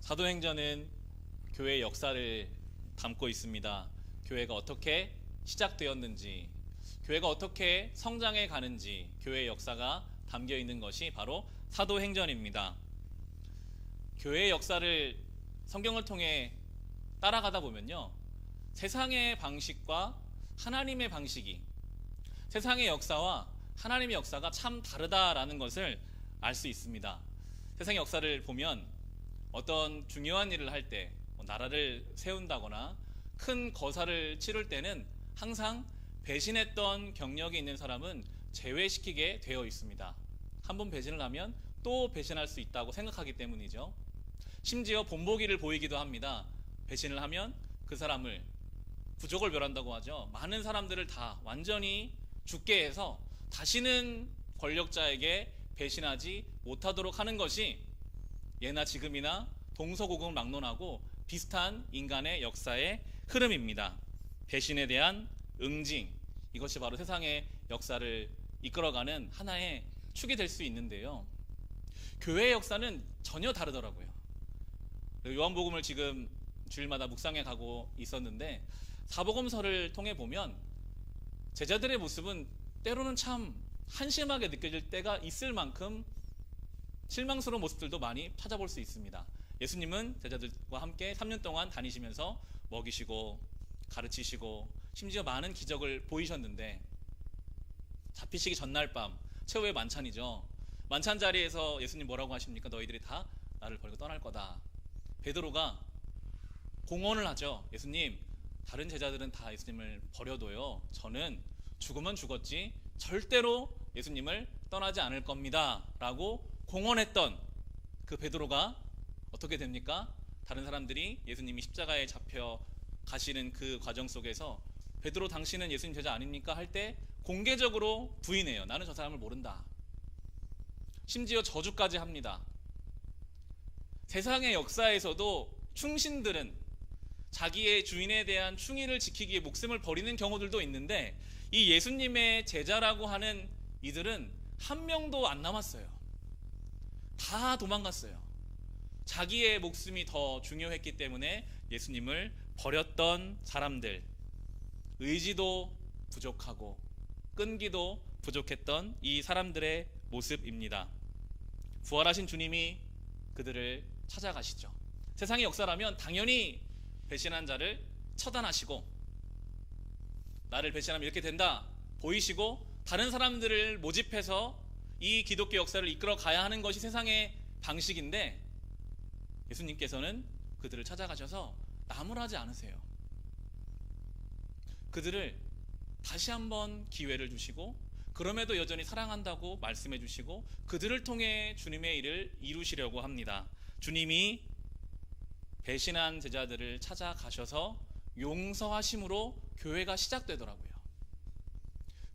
사도행전은 교회의 역사를 담고 있습니다. 교회가 어떻게 시작되었는지, 교회가 어떻게 성장해 가는지, 교회의 역사가 담겨 있는 것이 바로 사도행전입니다. 교회의 역사를 성경을 통해 따라가다 보면요, 세상의 방식과 하나님의 방식이, 세상의 역사와 하나님의 역사가 참 다르다라는 것을 알 수 있습니다. 세상의 역사를 보면 어떤 중요한 일을 할 때, 나라를 세운다거나 큰 거사를 치를 때는 항상 배신했던 경력이 있는 사람은 제외시키게 되어 있습니다. 한번 배신을 하면 또 배신할 수 있다고 생각하기 때문이죠. 심지어 본보기를 보이기도 합니다. 배신을 하면 그 사람을, 부족을 멸한다고 하죠. 많은 사람들을 다 완전히 죽게 해서 다시는 권력자에게 배신하지 못하도록 하는 것이 예나 지금이나 동서고금을 막론하고 비슷한 인간의 역사의 흐름입니다. 배신에 대한 응징, 이것이 바로 세상의 역사를 이끌어가는 하나의 축이 될 수 있는데요, 교회의 역사는 전혀 다르더라고요. 요한복음을 지금 주일마다 묵상해 가고 있었는데, 사복음서를 통해 보면 제자들의 모습은 때로는 참 한심하게 느껴질 때가 있을 만큼 실망스러운 모습들도 많이 찾아볼 수 있습니다. 예수님은 제자들과 함께 3년 동안 다니시면서 먹이시고 가르치시고 심지어 많은 기적을 보이셨는데, 잡히시기 전날 밤 최후의 만찬이죠. 만찬 자리에서 예수님 뭐라고 하십니까? 너희들이 다 나를 버리고 떠날 거다. 베드로가 공언을 하죠. 예수님, 다른 제자들은 다 예수님을 버려도요, 저는 죽으면 죽었지 절대로 예수님을 떠나지 않을 겁니다 라고 공언했던 그 베드로가 어떻게 됩니까? 다른 사람들이 예수님이 십자가에 잡혀 가시는 그 과정 속에서 베드로, 당신은 예수님 제자 아닙니까? 할 때 공개적으로 부인해요. 나는 저 사람을 모른다. 심지어 저주까지 합니다. 세상의 역사에서도 충신들은 자기의 주인에 대한 충의를 지키기 위해 목숨을 버리는 경우들도 있는데, 이 예수님의 제자라고 하는 이들은 한 명도 안 남았어요. 다 도망갔어요. 자기의 목숨이 더 중요했기 때문에 예수님을 버렸던 사람들, 의지도 부족하고 끈기도 부족했던 이 사람들의 모습입니다. 부활하신 주님이 그들을 찾아가시죠. 세상의 역사라면 당연히 배신한 자를 처단하시고, 나를 배신하면 이렇게 된다 보이시고, 다른 사람들을 모집해서 이 기독교 역사를 이끌어 가야 하는 것이 세상의 방식인데, 예수님께서는 그들을 찾아가셔서 나무라지 않으세요. 그들을 다시 한번 기회를 주시고, 그럼에도 여전히 사랑한다고 말씀해 주시고, 그들을 통해 주님의 일을 이루시려고 합니다. 주님이 배신한 제자들을 찾아가셔서 용서하심으로 교회가 시작되더라고요.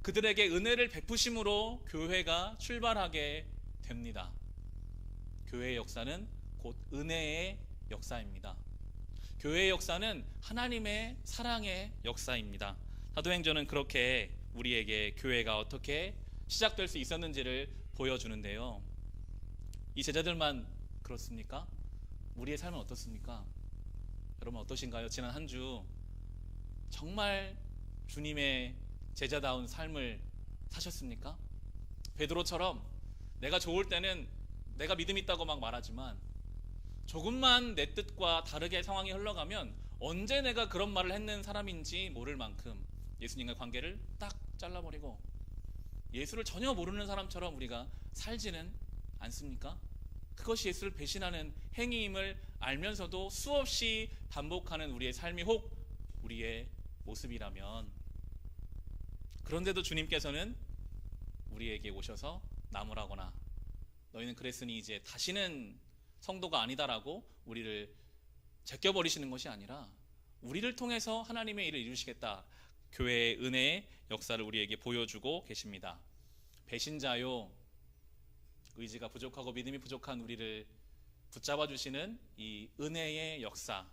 그들에게 은혜를 베푸심으로 교회가 출발하게 됩니다. 교회의 역사는 곧 은혜의 역사입니다. 교회의 역사는 하나님의 사랑의 역사입니다. 사도행전은 그렇게 우리에게 교회가 어떻게 시작될 수 있었는지를 보여주는데요, 이 제자들만 그렇습니까? 우리의 삶은 어떻습니까? 여러분 어떠신가요? 지난 한 주 정말 주님의 제자다운 삶을 사셨습니까? 베드로처럼 내가 좋을 때는 내가 믿음 있다고 막 말하지만, 조금만 내 뜻과 다르게 상황이 흘러가면 언제 내가 그런 말을 했는 사람인지 모를 만큼 예수님과 관계를 딱 잘라버리고 예수를 전혀 모르는 사람처럼 우리가 살지는 않습니까? 그것이 예수를 배신하는 행위임을 알면서도 수없이 반복하는 우리의 삶이 혹 우리의 모습이라면, 그런데도 주님께서는 우리에게 오셔서 나무라거나 너희는 그랬으니 이제 다시는 성도가 아니다라고 우리를 제껴버리시는 것이 아니라 우리를 통해서 하나님의 일을 이루시겠다, 교회의 은혜의 역사를 우리에게 보여주고 계십니다. 배신자요, 의지가 부족하고 믿음이 부족한 우리를 붙잡아 주시는 이 은혜의 역사,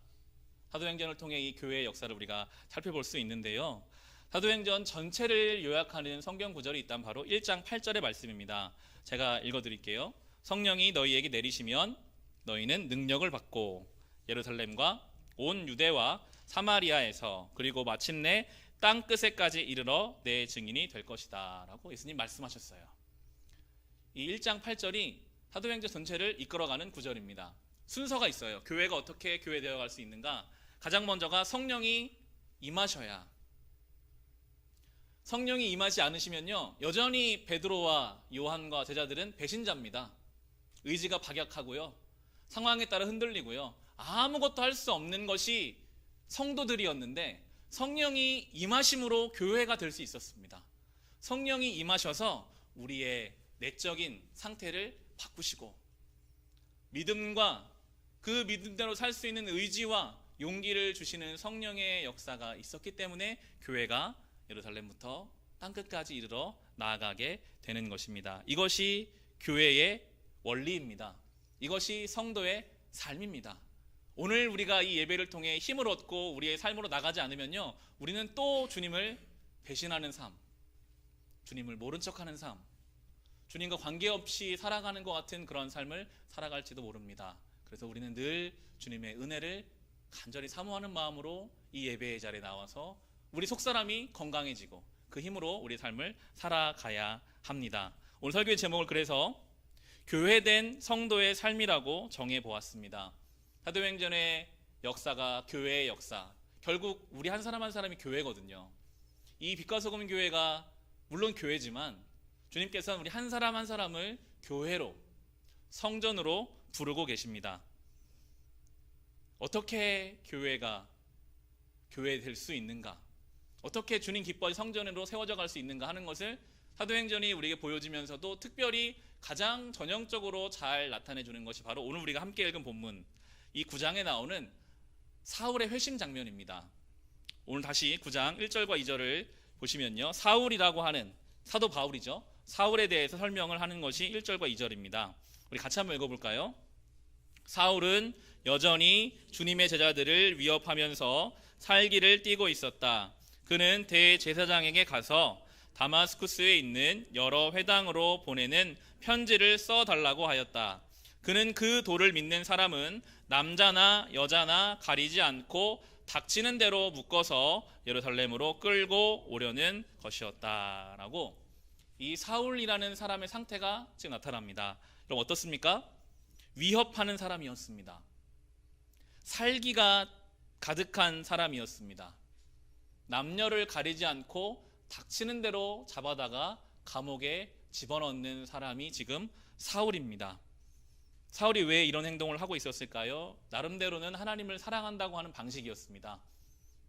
사도행전을 통해 이 교회의 역사를 우리가 살펴볼 수 있는데요, 사도행전 전체를 요약하는 성경 구절이 있다면 바로 1장 8절의 말씀입니다. 제가 읽어드릴게요. 성령이 너희에게 내리시면 너희는 능력을 받고 예루살렘과 온 유대와 사마리아에서 그리고 마침내 땅 끝에까지 이르러 내 증인이 될 것이다 라고 예수님 말씀하셨어요. 이 1장 8절이 사도행전 전체를 이끌어가는 구절입니다. 순서가 있어요. 교회가 어떻게 교회되어 갈 수 있는가? 가장 먼저가 성령이 임하셔야. 성령이 임하지 않으시면요, 여전히 베드로와 요한과 제자들은 배신자입니다. 의지가 박약하고요, 상황에 따라 흔들리고요, 아무것도 할 수 없는 것이 성도들이었는데 성령이 임하심으로 교회가 될 수 있었습니다. 성령이 임하셔서 우리의 내적인 상태를 바꾸시고 믿음과 그 믿음대로 살 수 있는 의지와 용기를 주시는 성령의 역사가 있었기 때문에 교회가 예루살렘부터 땅끝까지 이르러 나아가게 되는 것입니다. 이것이 교회의 원리입니다. 이것이 성도의 삶입니다. 오늘 우리가 이 예배를 통해 힘을 얻고 우리의 삶으로 나가지 않으면요, 우리는 또 주님을 배신하는 삶, 주님을 모른 척하는 삶, 주님과 관계없이 살아가는 것 같은 그런 삶을 살아갈지도 모릅니다. 그래서 우리는 늘 주님의 은혜를 간절히 사모하는 마음으로 이 예배의 자리에 나와서 우리 속사람이 건강해지고 그 힘으로 우리 삶을 살아가야 합니다. 오늘 설교의 제목을 그래서 교회된 성도의 삶이라고 정해보았습니다. 사도행전의 역사가 교회의 역사, 결국 우리 한 사람 한 사람이 교회거든요. 이 빛과 소금 교회가 물론 교회지만 주님께서는 우리 한 사람 한 사람을 교회로, 성전으로 부르고 계십니다. 어떻게 교회가 교회 될 수 있는가, 어떻게 주님 기뻐할 성전으로 세워져 갈 수 있는가 하는 것을 사도행전이 우리에게 보여주면서도 특별히 가장 전형적으로 잘 나타내 주는 것이 바로 오늘 우리가 함께 읽은 본문, 이 9장에 나오는 사울의 회심 장면입니다. 오늘 다시 9장 1절과 2절을 보시면요, 사울이라고 하는 사도 바울이죠. 사울에 대해서 설명을 하는 것이 1절과 2절입니다. 우리 같이 한번 읽어볼까요? 사울은 여전히 주님의 제자들을 위협하면서 살기를 띠고 있었다. 그는 대제사장에게 가서 다마스쿠스에 있는 여러 회당으로 보내는 편지를 써달라고 하였다. 그는 그 도를 믿는 사람은 남자나 여자나 가리지 않고 닥치는 대로 묶어서 예루살렘으로 끌고 오려는 것이었다 라고 이 사울이라는 사람의 상태가 지금 나타납니다. 그럼 어떻습니까? 위협하는 사람이었습니다. 살기가 가득한 사람이었습니다. 남녀를 가리지 않고 닥치는 대로 잡아다가 감옥에 집어넣는 사람이 지금 사울입니다. 사울이 왜 이런 행동을 하고 있었을까요? 나름대로는 하나님을 사랑한다고 하는 방식이었습니다.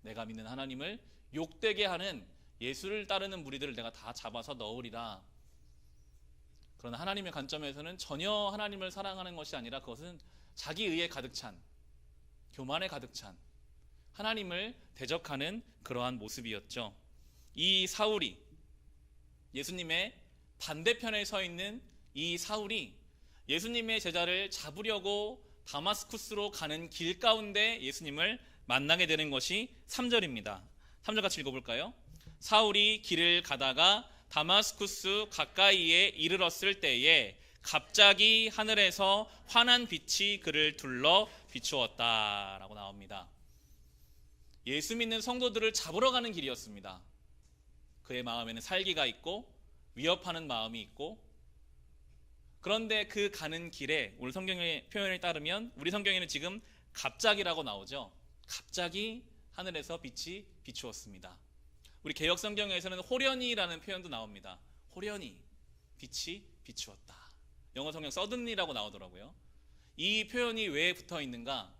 내가 믿는 하나님을 욕되게 하는 예수를 따르는 무리들을 내가 다 잡아서 넣으리라. 그러나 하나님의 관점에서는 전혀 하나님을 사랑하는 것이 아니라 그것은 자기 의에 가득 찬, 교만에 가득 찬 하나님을 대적하는 그러한 모습이었죠. 이 사울이, 예수님의 반대편에 서 있는 이 사울이 예수님의 제자를 잡으려고 다마스쿠스로 가는 길 가운데 예수님을 만나게 되는 것이 3절입니다. 3절 같이 읽어볼까요? 사울이 길을 가다가 다마스쿠스 가까이에 이르렀을 때에 갑자기 하늘에서 환한 빛이 그를 둘러 비추었다 라고 나옵니다. 예수 믿는 성도들을 잡으러 가는 길이었습니다. 그의 마음에는 살기가 있고 위협하는 마음이 있고, 그런데 그 가는 길에 오늘 성경의 표현에 따르면 우리 성경에는 지금 갑자기라고 나오죠. 갑자기 하늘에서 빛이 비추었습니다. 우리 개역 성경에서는 호련히라는 표현도 나옵니다. 호련히 빛이 비추었다. 영어 성경 suddenly라고 나오더라고요. 이 표현이 왜 붙어 있는가?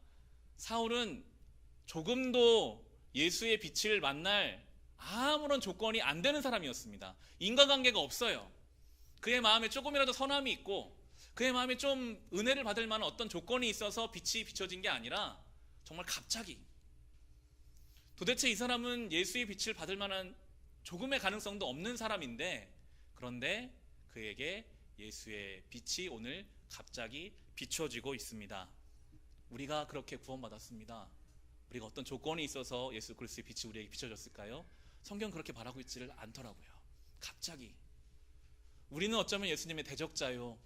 사울은 조금도 예수의 빛을 만날 아무런 조건이 안 되는 사람이었습니다. 인과관계가 없어요. 그의 마음에 조금이라도 선함이 있고 그의 마음에 좀 은혜를 받을 만한 어떤 조건이 있어서 빛이 비춰진 게 아니라 정말 갑자기, 도대체 이 사람은 예수의 빛을 받을 만한 조금의 가능성도 없는 사람인데, 그런데 그에게 예수의 빛이 오늘 갑자기 비춰지고 있습니다. 우리가 그렇게 구원받았습니다. 우리가 어떤 조건이 있어서 예수 그리스도의 빛이 우리에게 비춰졌을까요? 성경은 그렇게 말하고 있지를 않더라고요. 갑자기. 우리는 어쩌면 예수님의 대적자요,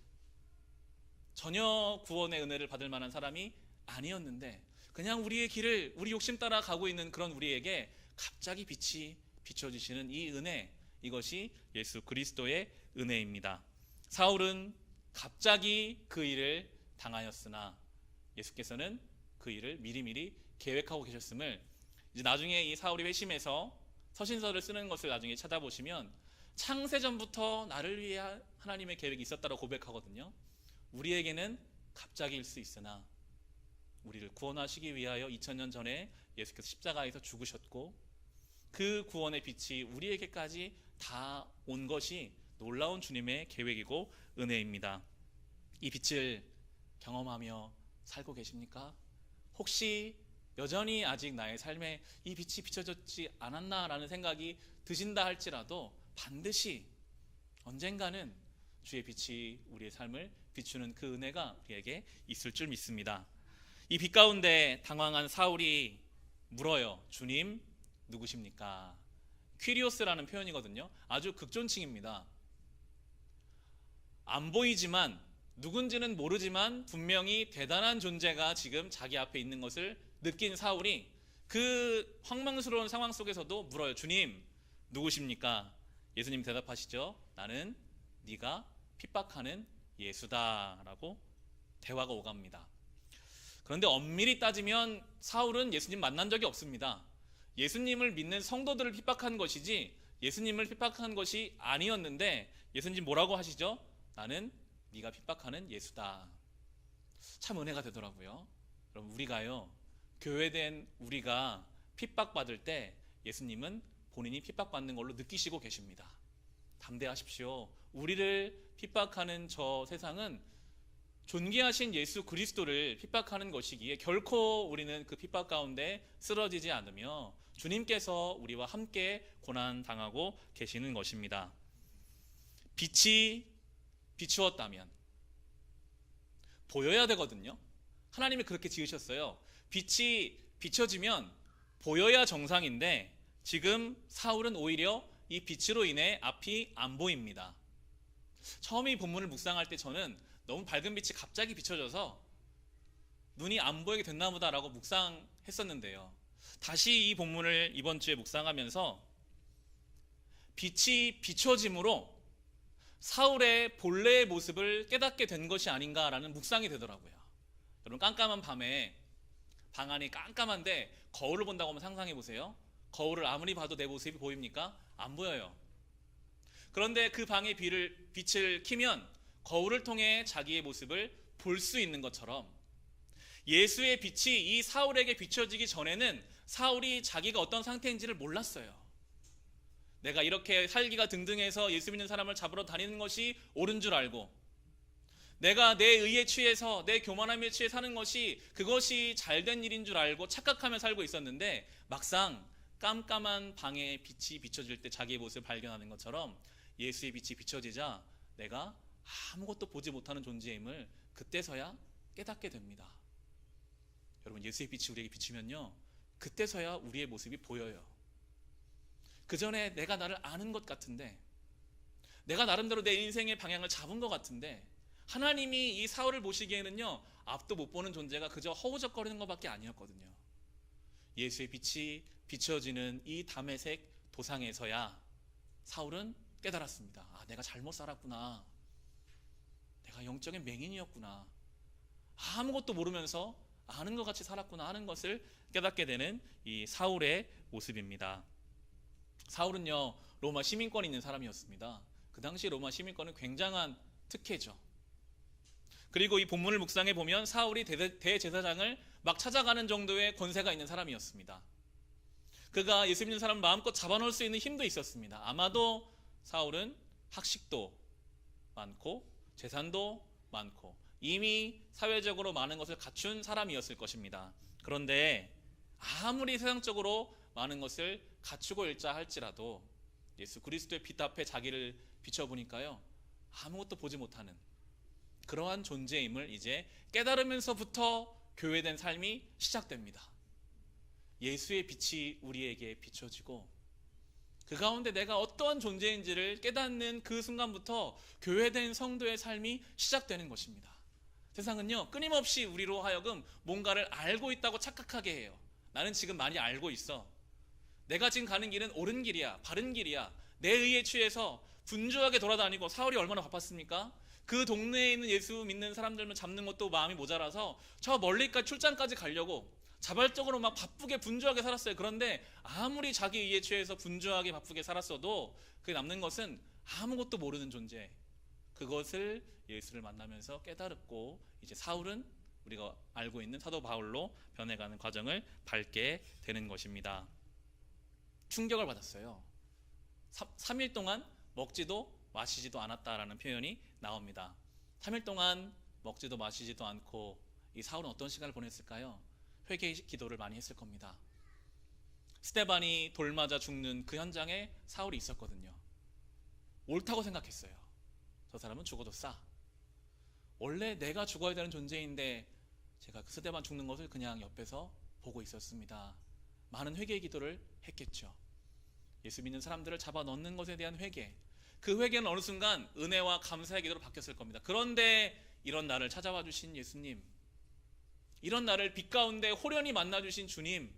전혀 구원의 은혜를 받을 만한 사람이 아니었는데 그냥 우리의 길을 우리 욕심 따라 가고 있는 그런 우리에게 갑자기 빛이 비춰지시는 이 은혜, 이것이 예수 그리스도의 은혜입니다. 사울은 갑자기 그 일을 당하였으나 예수께서는 그 일을 미리미리 계획하고 계셨음을 이제 나중에 이 사울이 회심해서 서신서를 쓰는 것을 나중에 찾아보시면 창세전부터 나를 위해 하나님의 계획이 있었다고 고백하거든요. 우리에게는 갑자기일 수 있으나 우리를 구원하시기 위하여 2000년 전에 예수께서 십자가에서 죽으셨고 그 구원의 빛이 우리에게까지 다 온 것이 놀라운 주님의 계획이고 은혜입니다. 이 빛을 경험하며 살고 계십니까? 혹시 여전히 아직 나의 삶에 이 빛이 비춰졌지 않았나라는 생각이 드신다 할지라도 반드시 언젠가는 주의 빛이 우리의 삶을 비추는 그 은혜가 우리에게 있을 줄 믿습니다. 이 빛 가운데 당황한 사울이 물어요. 주님 누구십니까? 퀴리오스라는 표현이거든요. 아주 극존칭입니다. 안 보이지만 누군지는 모르지만 분명히 대단한 존재가 지금 자기 앞에 있는 것을 느낀 사울이 그 황망스러운 상황 속에서도 물어요. 주님 누구십니까? 예수님 대답하시죠. 나는 네가 핍박하는 예수다라고 대화가 오갑니다. 그런데 엄밀히 따지면 사울은 예수님 만난 적이 없습니다. 예수님을 믿는 성도들을 핍박한 것이지 예수님을 핍박한 것이 아니었는데 예수님 뭐라고 하시죠? 나는 네가 핍박하는 예수다. 참 은혜가 되더라고요. 그럼 우리가요, 교회된 우리가 핍박받을 때 예수님은 본인이 핍박받는 걸로 느끼시고 계십니다. 담대하십시오. 우리를 핍박하는 저 세상은 존귀하신 예수 그리스도를 핍박하는 것이기에 결코 우리는 그 핍박 가운데 쓰러지지 않으며 주님께서 우리와 함께 고난당하고 계시는 것입니다. 빛이 비추었다면 보여야 되거든요. 하나님이 그렇게 지으셨어요. 빛이 비춰지면 보여야 정상인데 지금 사울은 오히려 이 빛으로 인해 앞이 안 보입니다. 처음에 이 본문을 묵상할 때 저는 너무 밝은 빛이 갑자기 비춰져서 눈이 안 보이게 됐나 보다라고 묵상했었는데요. 다시 이 본문을 이번 주에 묵상하면서 빛이 비춰짐으로 사울의 본래의 모습을 깨닫게 된 것이 아닌가라는 묵상이 되더라고요. 여러분 깜깜한 밤에 방 안이 깜깜한데 거울을 본다고 한번 상상해 보세요. 거울을 아무리 봐도 내 모습이 보입니까? 안 보여요. 그런데 그 방의 빛을 켜면 거울을 통해 자기의 모습을 볼 수 있는 것처럼 예수의 빛이 이 사울에게 비춰지기 전에는 사울이 자기가 어떤 상태인지를 몰랐어요. 내가 이렇게 살기가 등등해서 예수 믿는 사람을 잡으러 다니는 것이 옳은 줄 알고 내가 내 의에 취해서 내 교만함에 취해 사는 것이 그것이 잘된 일인 줄 알고 착각하며 살고 있었는데 막상 깜깜한 방에 빛이 비춰질 때 자기의 모습을 발견하는 것처럼 예수의 빛이 비춰지자 내가 아무것도 보지 못하는 존재임을 그때서야 깨닫게 됩니다. 여러분 예수의 빛이 우리에게 비추면요 그때서야 우리의 모습이 보여요. 그 전에 내가 나를 아는 것 같은데 내가 나름대로 내 인생의 방향을 잡은 것 같은데 하나님이 이 사울을 보시기에는요 앞도 못 보는 존재가 그저 허우적거리는 것밖에 아니었거든요. 예수의 빛이 비춰지는 이 다메섹 도상에서야 사울은 깨달았습니다. 아, 내가 잘못 살았구나. 내가 영적인 맹인이었구나. 아무것도 모르면서 아는 것 같이 살았구나 하는 것을 깨닫게 되는 이 사울의 모습입니다. 사울은요 로마 시민권이 있는 사람이었습니다. 그 당시 로마 시민권은 굉장한 특혜죠. 그리고 이 본문을 묵상해 보면 사울이 대제사장을 막 찾아가는 정도의 권세가 있는 사람이었습니다. 그가 예수 믿는 사람을 마음껏 잡아놓을 수 있는 힘도 있었습니다. 아마도 사울은 학식도 많고 재산도 많고 이미 사회적으로 많은 것을 갖춘 사람이었을 것입니다. 그런데 아무리 세상적으로 많은 것을 갖추고 있자 할지라도 예수 그리스도의 빛 앞에 자기를 비춰보니까요 아무것도 보지 못하는 그러한 존재임을 이제 깨달으면서부터 교회된 삶이 시작됩니다. 예수의 빛이 우리에게 비춰지고 그 가운데 내가 어떠한 존재인지를 깨닫는 그 순간부터 교회된 성도의 삶이 시작되는 것입니다. 세상은요, 끊임없이 우리로 하여금 뭔가를 알고 있다고 착각하게 해요. 나는 지금 많이 알고 있어. 내가 지금 가는 길은 옳은 길이야, 바른 길이야. 내 의에 취해서 분주하게 돌아다니고. 사울이 얼마나 바빴습니까? 그 동네에 있는 예수 믿는 사람들만 잡는 것도 마음이 모자라서 저 멀리까지 출장까지 가려고 자발적으로 막 바쁘게 분주하게 살았어요. 그런데 아무리 자기 의에 취해서 분주하게 바쁘게 살았어도 그게 남는 것은 아무것도 모르는 존재. 그것을 예수를 만나면서 깨달았고, 이제 사울은 우리가 알고 있는 사도 바울로 변해가는 과정을 밟게 되는 것입니다. 충격을 받았어요. 3일 동안 먹지도 마시지도 않았다라는 표현이 나옵니다. 3일 동안 먹지도 마시지도 않고 이 사울은 어떤 시간을 보냈을까요? 회개 기도를 많이 했을 겁니다. 스데반이 돌 맞아 죽는 그 현장에 사울이 있었거든요. 옳다고 생각했어요. 저 사람은 죽어도 싸. 원래 내가 죽어야 되는 존재인데 제가 그 스데반 죽는 것을 그냥 옆에서 보고 있었습니다. 많은 회개의 기도를 했겠죠. 예수 믿는 사람들을 잡아 넣는 것에 대한 회개, 그 회개는 어느 순간 은혜와 감사의 기도로 바뀌었을 겁니다. 그런데 이런 나를 찾아와 주신 예수님, 이런 나를 빛 가운데 호련히 만나 주신 주님,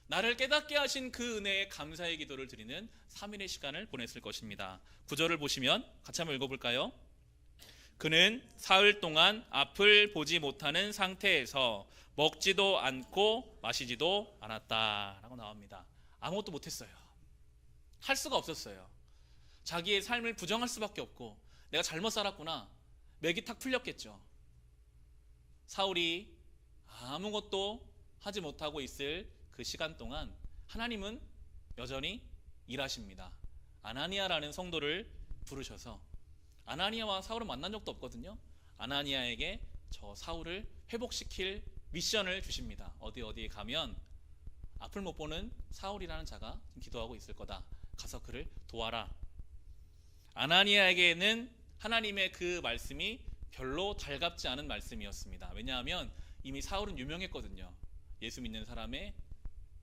나를 깨닫게 하신 그 은혜에 감사의 기도를 드리는 3일의 시간을 보냈을 것입니다. 9절을 보시면 같이 한번 읽어볼까요? 그는 사흘 동안 앞을 보지 못하는 상태에서 먹지도 않고 마시지도 않았다 라고 나옵니다. 아무것도 못했어요. 할 수가 없었어요. 자기의 삶을 부정할 수밖에 없고, 내가 잘못 살았구나, 맥이 탁 풀렸겠죠. 사울이 아무것도 하지 못하고 있을 그 시간 동안 하나님은 여전히 일하십니다. 아나니아라는 성도를 부르셔서, 아나니아와 사울은 만난 적도 없거든요. 아나니아에게 저 사울을 회복시킬 미션을 주십니다. 어디에 가면 앞을 못 보는 사울이라는 자가 기도하고 있을 거다. 가서 그를 도와라. 아나니아에게는 하나님의 그 말씀이 별로 달갑지 않은 말씀이었습니다. 왜냐하면 이미 사울은 유명했거든요. 예수 믿는 사람의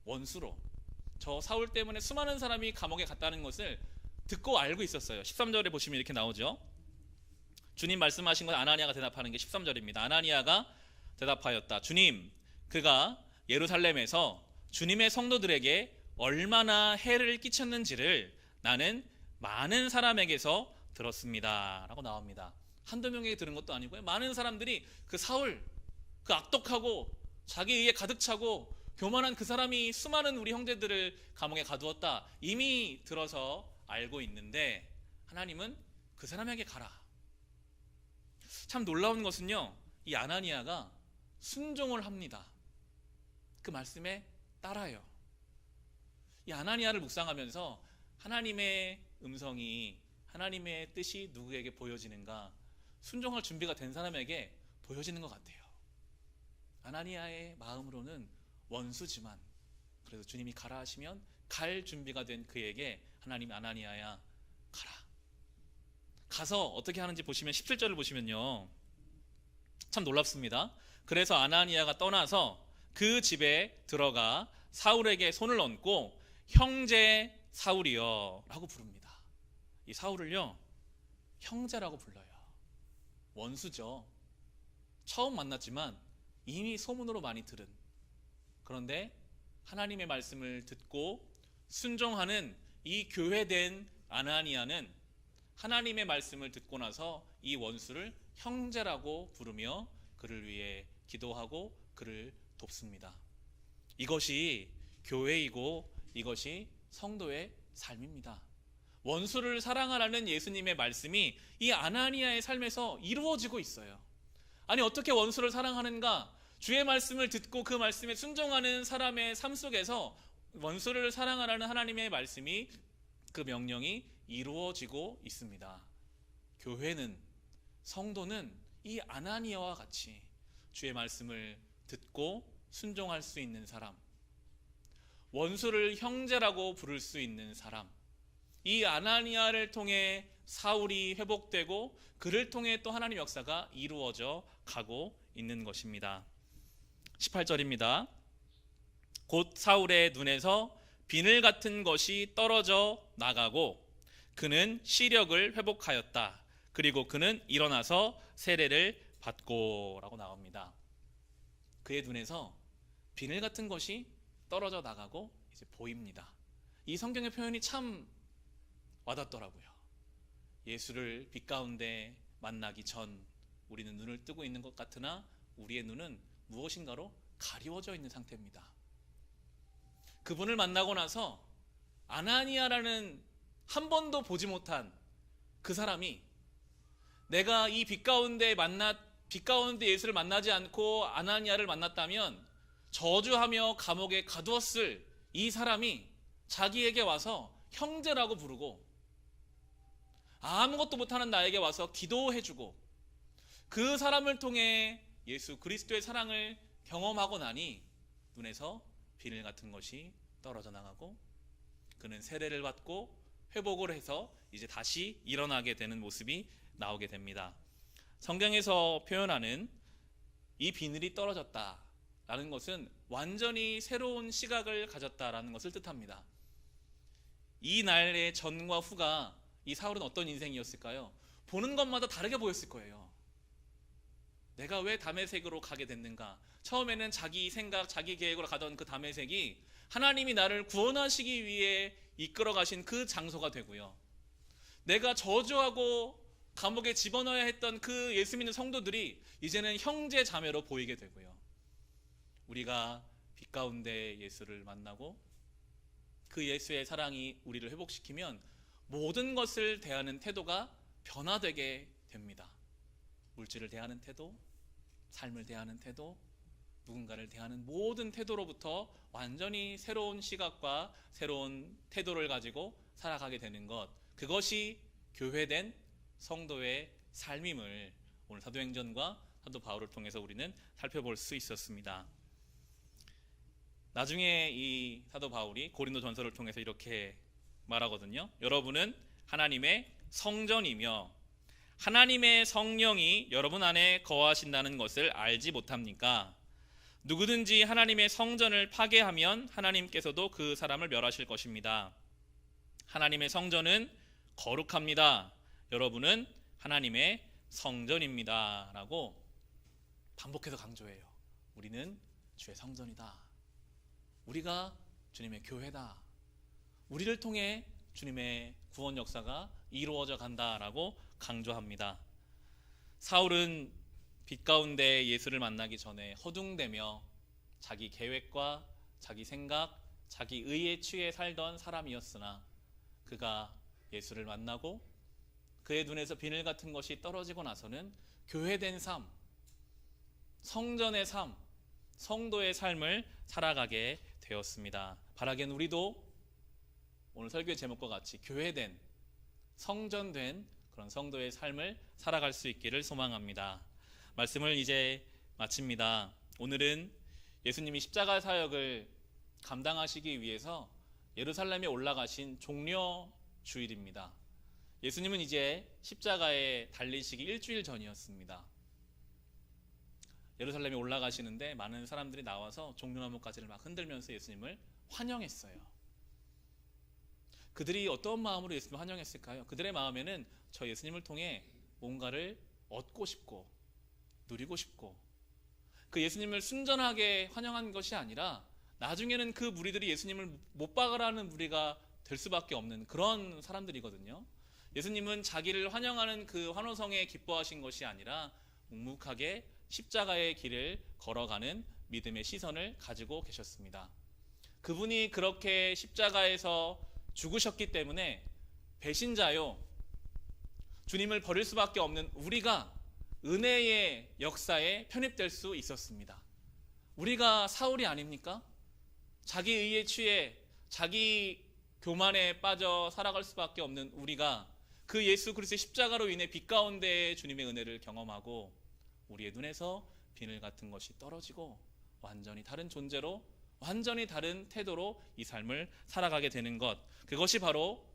원수로. 저 사울 때문에 수많은 사람이 감옥에 갔다는 것을 듣고 알고 있었어요. 13절에 보시면 이렇게 나오죠. 주님 말씀하신 것, 아나니아가 대답하는 게 13절입니다. 아나니아가 대답하였다. 주님, 그가 예루살렘에서 주님의 성도들에게 얼마나 해를 끼쳤는지를 나는 많은 사람에게서 들었습니다 라고 나옵니다. 한두 명에게 들은 것도 아니고요. 많은 사람들이 그 사울, 그 악독하고 자기 의에 가득 차고 교만한 그 사람이 수많은 우리 형제들을 감옥에 가두었다, 이미 들어서 알고 있는데 하나님은 그 사람에게 가라. 참 놀라운 것은요, 이 아나니아가 순종을 합니다. 그 말씀에 따라요. 이 아나니아를 묵상하면서 하나님의 음성이, 하나님의 뜻이 누구에게 보여지는가, 순종할 준비가 된 사람에게 보여지는 것 같아요. 아나니아의 마음으로는 원수지만 그래도 주님이 가라 하시면 갈 준비가 된 그에게 하나님이 아나니아야 가라. 가서 어떻게 하는지 보시면 17절을 보시면요, 참 놀랍습니다. 그래서 아나니아가 떠나서 그 집에 들어가 사울에게 손을 얹고 형제 사울이여 라고 부릅니다. 이 사울을요, 형제라고 불러요. 원수죠. 처음 만났지만 이미 소문으로 많이 들은. 그런데 하나님의 말씀을 듣고 순종하는 이 교회된 아나니아는 하나님의 말씀을 듣고 나서 이 원수를 형제라고 부르며 그를 위해 기도하고 그를 돕습니다. 이것이 교회이고 이것이 성도의 삶입니다. 원수를 사랑하라는 예수님의 말씀이 이 아나니아의 삶에서 이루어지고 있어요. 아니, 어떻게 원수를 사랑하는가? 주의 말씀을 듣고 그 말씀에 순종하는 사람의 삶 속에서 원수를 사랑하라는 하나님의 말씀이, 그 명령이 이루어지고 있습니다. 교회는, 성도는 이 아나니아와 같이 주의 말씀을 듣고 순종할 수 있는 사람, 원수를 형제라고 부를 수 있는 사람, 이 아나니아를 통해 사울이 회복되고 그를 통해 또 하나님 역사가 이루어져 가고 있는 것입니다. 18절입니다. 곧 사울의 눈에서 비늘 같은 것이 떨어져 나가고 그는 시력을 회복하였다. 그리고 그는 일어나서 세례를 받고라고 나옵니다. 그의 눈에서 비늘 같은 것이 떨어져 나가고 이제 보입니다. 이 성경의 표현이 참 와닿더라고요. 예수를 빛 가운데 만나기 전 우리는 눈을 뜨고 있는 것 같으나 우리의 눈은 무엇인가로 가리워져 있는 상태입니다. 그분을 만나고 나서 아나니아라는 한 번도 보지 못한 그 사람이 내가 이 빛 가운데 예수를 만나지 않고 아나니아를 만났다면 저주하며 감옥에 가두었을 이 사람이 자기에게 와서 형제라고 부르고 아무것도 못하는 나에게 와서 기도해주고 그 사람을 통해 예수 그리스도의 사랑을 경험하고 나니 눈에서 비늘 같은 것이 떨어져 나가고 그는 세례를 받고 회복을 해서 이제 다시 일어나게 되는 모습이 나오게 됩니다. 성경에서 표현하는 이 비늘이 떨어졌다라는 것은 완전히 새로운 시각을 가졌다라는 것을 뜻합니다. 이 날의 전과 후가 이 사울은 어떤 인생이었을까요? 보는 것마다 다르게 보였을 거예요. 내가 왜 다메섹으로 가게 됐는가? 처음에는 자기 생각, 자기 계획으로 가던 그 다메섹이 하나님이 나를 구원하시기 위해 이끌어 가신 그 장소가 되고요. 내가 저주하고 감옥에 집어넣어야 했던 그 예수 믿는 성도들이 이제는 형제 자매로 보이게 되고요. 우리가 빛 가운데 예수를 만나고 그 예수의 사랑이 우리를 회복시키면 모든 것을 대하는 태도가 변화되게 됩니다. 물질을 대하는 태도, 삶을 대하는 태도, 누군가를 대하는 모든 태도로부터 완전히 새로운 시각과 새로운 태도를 가지고 살아가게 되는 것, 그것이 교회된 성도의 삶임을 오늘 사도행전과 사도 바울을 통해서 우리는 살펴볼 수 있었습니다. 나중에 이 사도 바울이 고린도 전서를 통해서 이렇게 말하거든요. 여러분은 하나님의 성전이며 하나님의 성령이 여러분 안에 거하신다는 것을 알지 못합니까? 누구든지 하나님의 성전을 파괴하면 하나님께서도 그 사람을 멸하실 것입니다. 하나님의 성전은 거룩합니다. 여러분은 하나님의 성전입니다. 라고 반복해서 강조해요. 우리는 주의 성전이다. 우리가 주님의 교회다. 우리를 통해 주님의 구원 역사가 이루어져 간다라고 강조합니다. 사울은 빛 가운데 예수를 만나기 전에 허둥대며 자기 계획과 자기 생각, 자기 의에 취해 살던 사람이었으나 그가 예수를 만나고 그의 눈에서 비늘 같은 것이 떨어지고 나서는 교회된 삶, 성전의 삶, 성도의 삶을 살아가게 되었습니다. 바라기엔 우리도 오늘 설교의 제목과 같이 교회된, 성전된 그런 성도의 삶을 살아갈 수 있기를 소망합니다. 말씀을 이제 마칩니다. 오늘은 예수님이 십자가 사역을 감당하시기 위해서 예루살렘에 올라가신 종려 주일입니다. 예수님은 이제 십자가에 달리시기 일주일 전이었습니다. 예루살렘에 올라가시는데 많은 사람들이 나와서 종려나무가지를 막 흔들면서 예수님을 환영했어요. 그들이 어떤 마음으로 예수님을 환영했을까요? 그들의 마음에는 저 예수님을 통해 뭔가를 얻고 싶고 누리고 싶고 그 예수님을 순전하게 환영한 것이 아니라 나중에는 그 무리들이 예수님을 못 박으라는 무리가 될 수밖에 없는 그런 사람들이거든요. 예수님은 자기를 환영하는 그 환호성에 기뻐하신 것이 아니라 묵묵하게 십자가의 길을 걸어가는 믿음의 시선을 가지고 계셨습니다. 그분이 그렇게 십자가에서 죽으셨기 때문에 배신자요, 주님을 버릴 수밖에 없는 우리가 은혜의 역사에 편입될 수 있었습니다. 우리가 사울이 아닙니까? 자기 의에 취해 자기 교만에 빠져 살아갈 수밖에 없는 우리가 그 예수 그리스도의 십자가로 인해 빛 가운데 주님의 은혜를 경험하고 우리의 눈에서 비늘 같은 것이 떨어지고 완전히 다른 존재로, 완전히 다른 태도로 이 삶을 살아가게 되는 것, 그것이 바로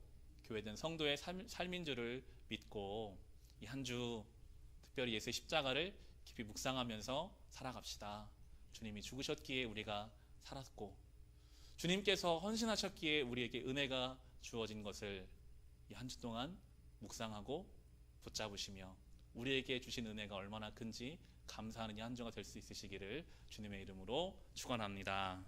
교회된 성도의 삶인 줄을 믿고 이 한 주 특별히 예수의 십자가를 깊이 묵상하면서 살아갑시다. 주님이 죽으셨기에 우리가 살았고 주님께서 헌신하셨기에 우리에게 은혜가 주어진 것을 이 한 주 동안 묵상하고 붙잡으시며 우리에게 주신 은혜가 얼마나 큰지 감사하는 이 한 주가 될 수 있으시기를 주님의 이름으로 축원합니다.